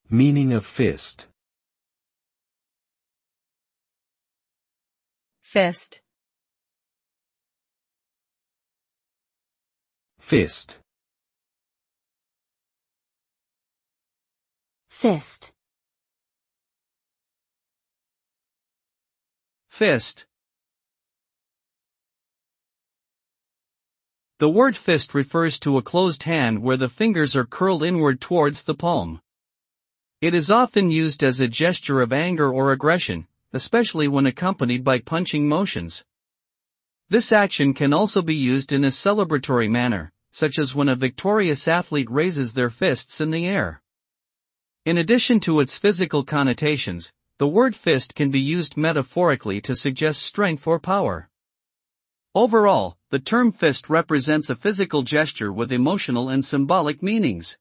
Meaning of fist. Fist. Fist. Fist. Fist. The word fist refers to a closed hand where the fingers are curled inward towards the palm. It is often used as a gesture of anger or aggression, especially when accompanied by punching motions. This action can also be used in a celebratory manner, such as when a victorious athlete raises their fists in the air. In addition to its physical connotations, the word fist can be used metaphorically to suggest strength or power. Overall, the term fist represents a physical gesture with emotional and symbolic meanings.